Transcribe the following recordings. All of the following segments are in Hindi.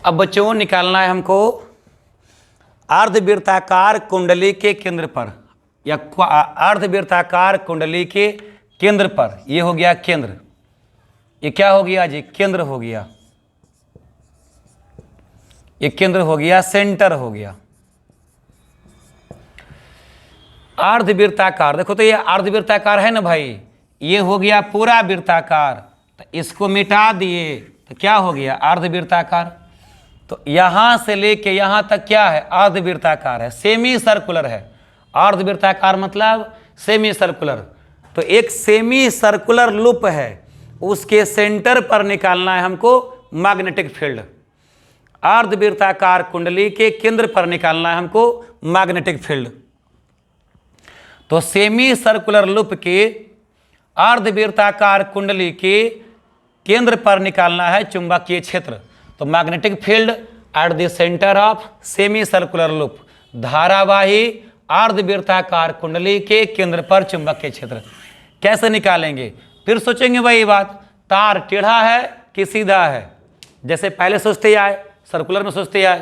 अब बच्चों निकालना है हमको अर्धवृत्ताकार कुंडली के केंद्र पर या अर्धवृत्ताकार कुंडली के केंद्र पर। ये हो गया केंद्र, ये क्या हो गया जी? केंद्र हो गया, ये केंद्र हो गया, सेंटर हो गया। अर्धवृत्ताकार, देखो तो ये अर्धवृत्ताकार है ना भाई, ये हो गया पूरा वृत्ताकार, तो इसको मिटा दिए तो क्या हो गया? अर्धवृत्ताकार। तो यहां से लेके यहां तक क्या है? अर्धवृत्ताकार है, सेमी सर्कुलर है। अर्धवृत्ताकार मतलब सेमी सर्कुलर। तो एक सेमी सर्कुलर लूप है, उसके सेंटर पर निकालना है हमको मैग्नेटिक फील्ड। अर्धवृत्ताकार कुंडली के केंद्र पर निकालना है हमको मैग्नेटिक फील्ड। तो सेमी सर्कुलर लूप के अर्धवृत्ताकार कुंडली के केंद्र पर निकालना है चुंबकीय क्षेत्र। तो magnetic field at the centre of semi circular loop, धारावाही अर्धवृत्ताकार कुंडली के केंद्र पर चुंबकीय क्षेत्र। कैसे निकालेंगे? फिर सोचेंगे भाई ये बात, तार टेढ़ा है कि सीधा है? जैसे पहले सोचते आए, सर्कुलर में सोचते आए,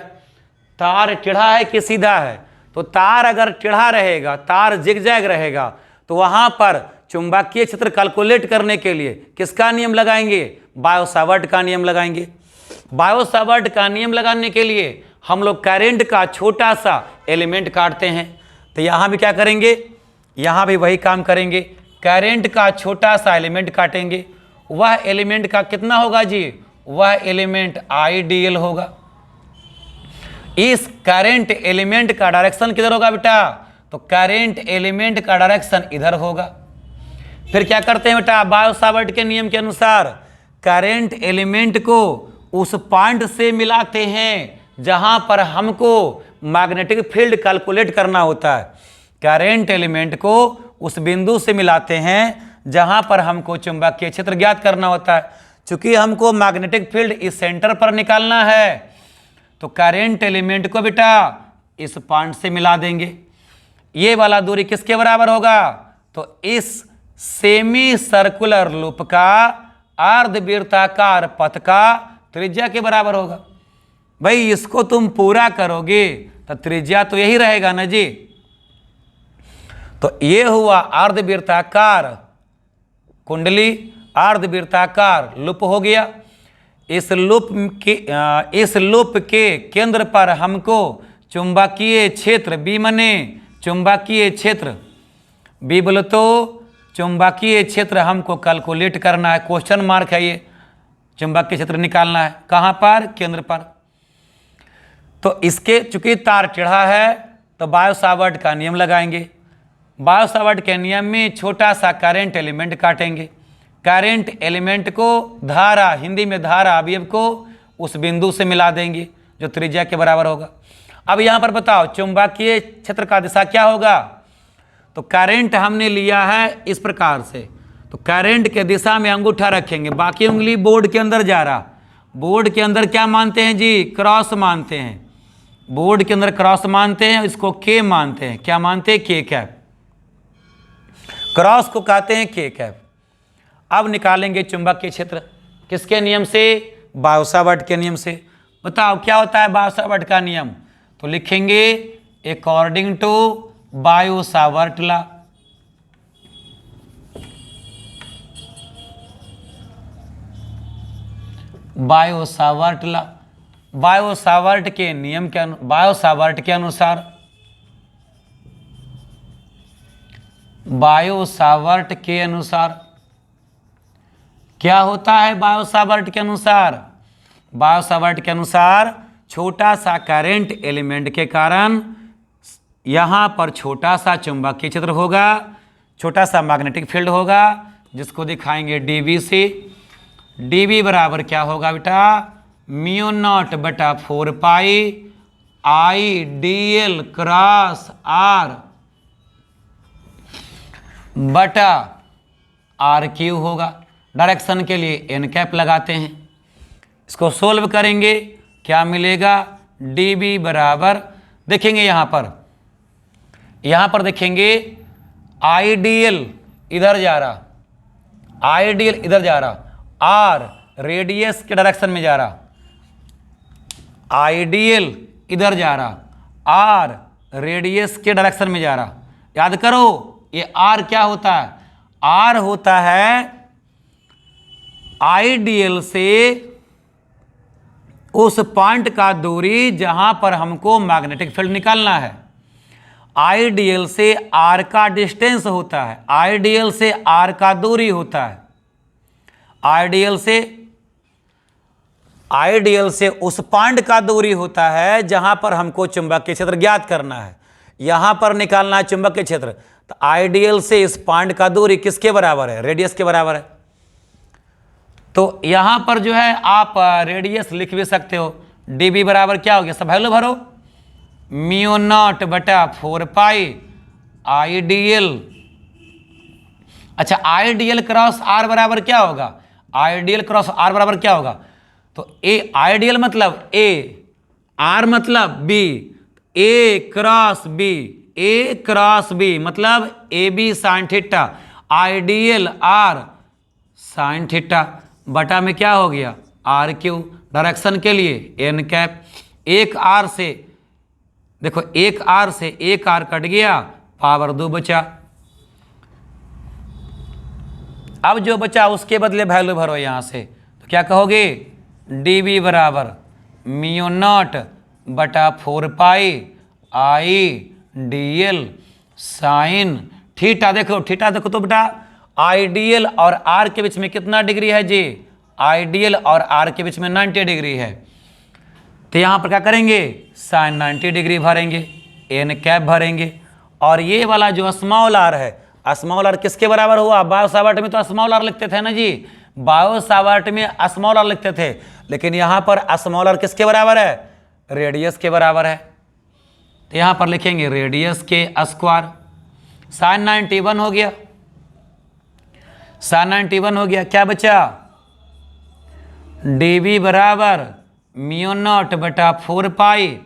तार टेढ़ा है कि सीधा है? तो तार अगर टेढ़ा रहेगा, तार जिगजैग रहेगा, तो वहां पर चुंबकीय क्षेत्र कैलकुलेट करने के लिए किसका नियम लगाएंगे? बायो-सावर्ट का नियम लगाएंगे। बायो-सावर्ट का नियम लगाने के लिए हम लोग करंट का छोटा सा एलिमेंट काटते हैं। तो यहाँ भी क्या करेंगे? यहाँ भी वही काम करेंगे, करंट का छोटा सा एलिमेंट काटेंगे। वह एलिमेंट का कितना होगा जी? वह एलिमेंट आइडियल होगा। इस करंट एलिमेंट का डायरेक्शन किधर होगा बेटा? तो करंट एलिमेंट का डायरेक्शन इधर होगा। फिर क्या करते हैं बेटा? बायो-सावर्ट के नियम के अनुसार करंट एलिमेंट को उस पॉइंट से मिलाते हैं जहां पर हमको मैग्नेटिक फील्ड कैलकुलेट करना होता है। करंट एलिमेंट को उस बिंदु से मिलाते हैं जहां पर हमको चुंबकीय क्षेत्र ज्ञात करना होता है। चूंकि हमको मैग्नेटिक फील्ड इस सेंटर पर निकालना है, तो करंट एलिमेंट को बेटा इस पॉइंट से मिला देंगे। ये वाला दूरी किसके बराबर होगा? तो इस सेमी सर्कुलर लूप का अर्धवृत्ताकार पथ का त्रिज्या के बराबर होगा। भाई इसको तुम पूरा करोगे तो त्रिज्या तो यही रहेगा ना जी। तो ये हुआ अर्धवृत्ताकार कुंडली, अर्धवृत्ताकार लूप हो गया। इस लूप के केंद्र पर हमको चुंबकीय क्षेत्र, बी मने चुंबकीय क्षेत्र, बी बोलो तो चुंबकीय क्षेत्र हमको कैलकुलेट करना है। क्वेश्चन मार्क है ये, चुंबकीय क्षेत्र निकालना है। कहाँ पर? केंद्र पर। तो इसके चूंकि तार टेढ़ा है तो बायो-सावर्ट का नियम लगाएंगे। बायो-सावर्ट के नियम में छोटा सा करंट एलिमेंट काटेंगे। करंट एलिमेंट को धारा, हिंदी में धारा अवयव को उस बिंदु से मिला देंगे जो त्रिज्या के बराबर होगा। अब यहाँ पर बताओ चुंबकीय क्षेत्र का दिशा क्या होगा? तो करंट हमने लिया है इस प्रकार से, तो करंट के दिशा में अंगूठा रखेंगे, बाकी उंगली बोर्ड के अंदर जा रहा। बोर्ड के अंदर क्या मानते हैं जी? क्रॉस मानते हैं। बोर्ड के अंदर क्रॉस मानते हैं, इसको के मानते हैं। क्या मानते हैं? के कैप। क्रॉस को कहते हैं के कैप। अब निकालेंगे चुंबकीय क्षेत्र किसके नियम से? बायो-सावर्ट के नियम से। बताओ क्या होता है बायो-सावर्ट का नियम? तो लिखेंगे according to Biot Savart law. Biot Savart law, Biot Savart के नियम के बायो-सावर्ट के अनुसार, बायो-सावर्ट के अनुसार क्या होता है? बायो-सावर्ट के अनुसार, बायो-सावर्ट के अनुसार छोटा सा करंट एलिमेंट के कारण यहाँ पर छोटा सा चुंबकीय क्षेत्र होगा, छोटा सा मैग्नेटिक फील्ड होगा, जिसको दिखाएंगे डीवी से। डीवी बराबर क्या होगा बेटा? म्यू नॉट बटा 4 pi I D L cross R बटा आर क्यू होगा। डायरेक्शन के लिए एन कैप लगाते हैं। इसको सोल्व करेंगे, क्या मिलेगा? डीबी बराबर, देखेंगे यहाँ पर देखेंगे आइडियल इधर जा रहा, आइडियल इधर जा रहा, आर रेडियस के डायरेक्शन में जा रहा, आइडियल इधर जा रहा, आर रेडियस के डायरेक्शन में जा रहा। याद करो ये आर क्या होता है, आर होता है आइडियल से उस पॉइंट का दूरी जहां पर हमको मैग्नेटिक फील्ड निकालना है। आइडियल से आर का डिस्टेंस होता है, आइडियल से आर का दूरी होता है, आइडियल से उस पॉइंट का दूरी होता है जहां पर हमको चुंबकीय क्षेत्र ज्ञात करना है। यहां पर निकालना है चुंबकीय क्षेत्र, तो आइडियल से इस पॉइंट का दूरी किसके बराबर है, रेडियस के बराबर है। तो यहां पर जो है आप रेडियस लिख भी सकते हो, डीबी बराबर क्या हो गया, सब वैल्यू भरो, म्यू नॉट बटा 4 पाई आइडियल। अच्छा आइडियल क्रॉस आर बराबर क्या होगा, आइडियल क्रॉस आर बराबर क्या होगा, तो ए आइडियल मतलब ए, आर मतलब B, A cross B, A cross B मतलब A B sine theta, ideal R sine theta बटा में क्या हो गया आर क्यू, डायरेक्शन के लिए एन कैप। एक आर से देखो, एक आर से एक आर कट गया, पावर 2 बचा। अब जो बचा उसके बदले वैल्यू भरो यहां से, तो क्या कहोगे, डी बी बराबर म्यू नॉट बटा 4 pi I D L sine theta. देखो थीटा देखो तो बेटा आइडियल और आर के बीच में कितना डिग्री है जी, आइडियल और आर के बीच में 90 डिग्री है। तो यहाँ पर क्या करेंगे, साइन 90 डिग्री भरेंगे, एन कैप भरेंगे, और ये वाला जो स्मॉल आर है, स्मॉल आर किसके बराबर हुआ, बायो सावर्ट में तो स्मॉल आर लिखते थे ना जी, बायो सावर्ट में स्मॉल आर लिखते थे, लेकिन यहाँ पर स्मॉल आर किसके बराबर है, रेडियस के बराबर है। तो यहाँ पर लिखेंगे रेडियस के स्क्वायर, साइन 91 हो गया, साइन 91 हो गया, क्या बचा, डी बी बराबर म्यू नॉट बटा 4 pi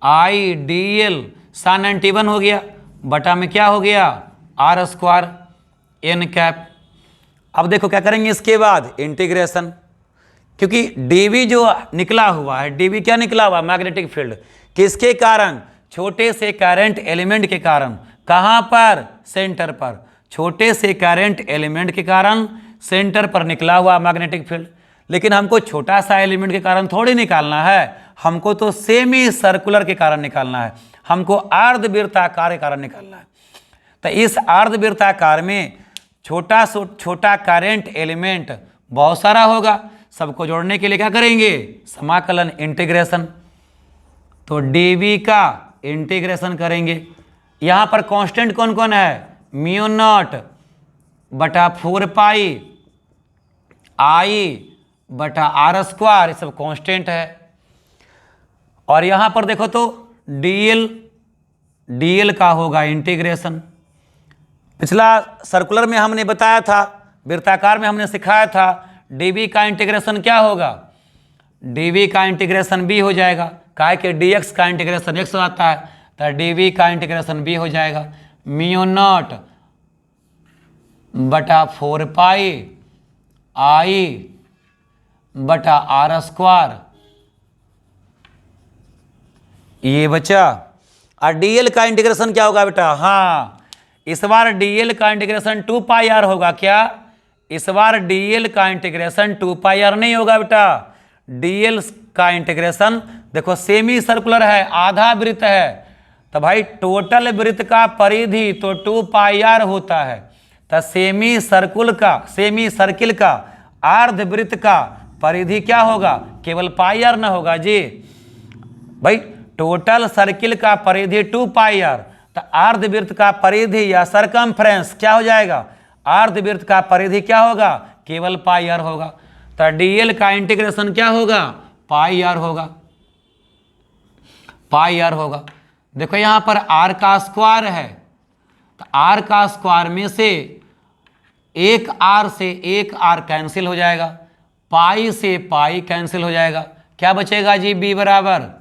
I D L, sign 91 हो गया, बटा में क्या हो गया आर स्क्वायर एन कैप। अब देखो क्या करेंगे इसके बाद इंटीग्रेशन, क्योंकि डीवी जो निकला हुआ है, डीवी क्या निकला हुआ, मैग्नेटिक फील्ड, किसके कारण, छोटे से करंट एलिमेंट के कारण। कहाँ पर, सेंटर पर, छोटे से करंट एलिमेंट के कारण सेंटर पर निकला हुआ मैग्नेटिक फील्ड। लेकिन हमको छोटा सा एलिमेंट के कारण थोड़ी निकालना है, हमको तो सेमी सर्कुलर के कारण निकालना है, हमको अर्धवृत्ताकार के कारण निकालना है। तो इस अर्धवृत्ताकार में छोटा करंट एलिमेंट बहुत सारा होगा, सबको जोड़ने के लिए क्या करेंगे, समाकलन इंटीग्रेशन। तो डीवी का इंटीग्रेशन करेंगे। यहाँ पर कांस्टेंट कौन कौन है, म्यू नॉट बटा 4 पाई आई बटा आर स्क्वायर, ये सब कांस्टेंट है। और यहाँ पर देखो तो डीएल का होगा इंटीग्रेशन। पिछला सर्कुलर में हमने बताया था, वृत्ताकार में हमने सिखाया था, डीवी का इंटीग्रेशन क्या होगा, डीवी का इंटीग्रेशन बी हो जाएगा, काहे कि डीएक्स का इंटीग्रेशन एक्स आता है, तो डीवी का इंटीग्रेशन बी हो जाएगा, म्यू नॉट बटा 4 पाई आई बटा आर स्क्वायर, ये बचा। और डीएल का इंटीग्रेशन क्या होगा बेटा, हाँ इस बार डीएल का इंटीग्रेशन 2 पाई आर होगा, क्या इस बार डीएल का इंटीग्रेशन 2 पाई आर नहीं होगा बेटा, डीएल का इंटीग्रेशन देखो सेमी सर्कुलर है, आधा वृत्त है, तो भाई टोटल वृत्त का परिधि तो 2 पाई आर होता है, तो सेमी सर्किल का अर्धवृत्त का परिधि क्या होगा, केवल पाई आर ना होगा जी भाई, टोटल सर्किल का परिधि 2 पाई आर, तो अर्धवृत्त का परिधि या सरकमफ्रेंस क्या हो जाएगा, अर्धवृत्त का परिधि क्या होगा, केवल पाई आर होगा। तो डीएल का इंटीग्रेशन क्या होगा, पाई आर होगा, पाई आर होगा। देखो यहां पर आर का स्क्वायर है, तो आर का स्क्वायर में से एक आर से एक आर कैंसिल हो जाएगा, पाई से पाई कैंसिल हो जाएगा, क्या बचेगा जी, बी बराबर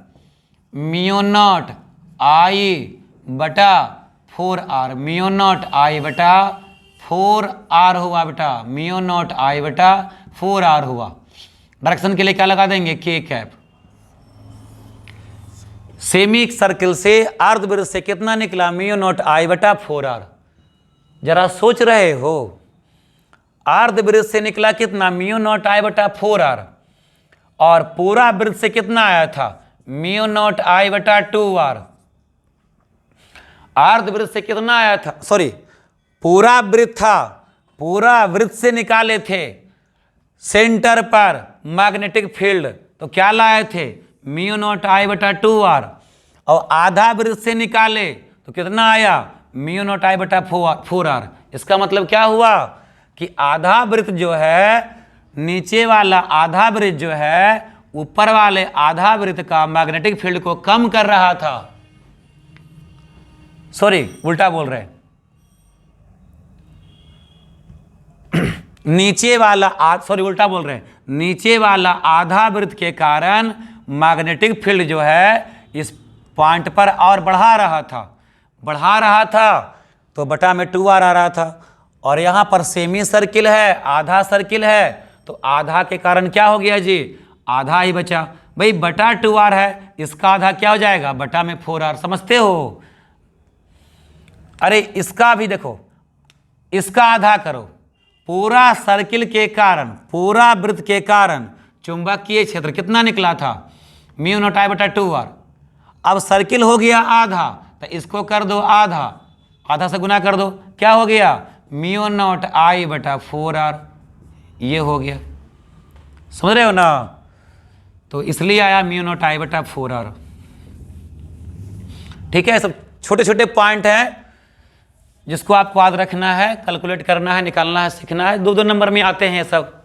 म्यू नॉट आई बटा 4 आर, म्यू नॉट आई बटा 4 आर हुआ बेटा, म्यू नॉट आई बटा 4 आर हुआ। डायरेक्शन के लिए क्या लगा देंगे, के कैप। सेमी सर्किल से अर्धवृत्त से कितना निकला, म्यू नॉट आई बटा 4r। जरा सोच रहे हो, अर्धवृत्त से निकला कितना, म्यू नॉट आई बटा 4r, और पूरा वृत्त से कितना आया था, म्यू नॉट आई बटा 2r। अर्धवृत्त से कितना आया था, सॉरी पूरा वृत्त था, पूरा वृत्त से निकाले थे सेंटर पर मैग्नेटिक फील्ड, तो क्या लाए थे, म्यू नॉट आई बटा 2r, और आधा वृत्त से निकाले तो कितना आया, म्यू नॉट आई बटा 4r। इसका मतलब क्या हुआ कि आधा वृत्त जो है, नीचे वाला आधा वृत्त जो है ऊपर वाले आधा वृत्त का मैग्नेटिक फील्ड को कम कर रहा था। सॉरी उल्टा बोल रहे, नीचे वाला उल्टा बोल रहे हैं, नीचे वाला आधा वृत्त के कारण मैग्नेटिक फील्ड जो है इस पॉइंट पर और बढ़ा रहा था, तो बटा में 2r आ रहा था। और यहाँ पर सेमी सर्किल है, आधा सर्किल है, तो आधा के कारण क्या हो गया जी, आधा ही बचा। भाई बटा 2r है, इसका आधा क्या हो जाएगा, बटा में 4r। समझते हो? अरे इसका भी देखो, इसका आधा करो, पूरा सर्किल के कारण, पूरा वृत्त के कारण चुंबकीय क्षेत्र कितना निकला था, म्यू नॉट आई बटा 2r। अब सर्किल हो गया आधा, तो इसको कर दो आधा, आधा से गुना कर दो, क्या हो गया, म्यू नॉट आई बटा 4r। ये हो गया, समझ रहे हो ना? तो इसलिए आया म्यू नॉट आई बटा 4r। ठीक है, सब छोटे छोटे पॉइंट हैं जिसको आपको याद रखना है, कैलकुलेट करना है, निकालना है, सीखना है। 2-2 नंबर में आते हैं ये सब।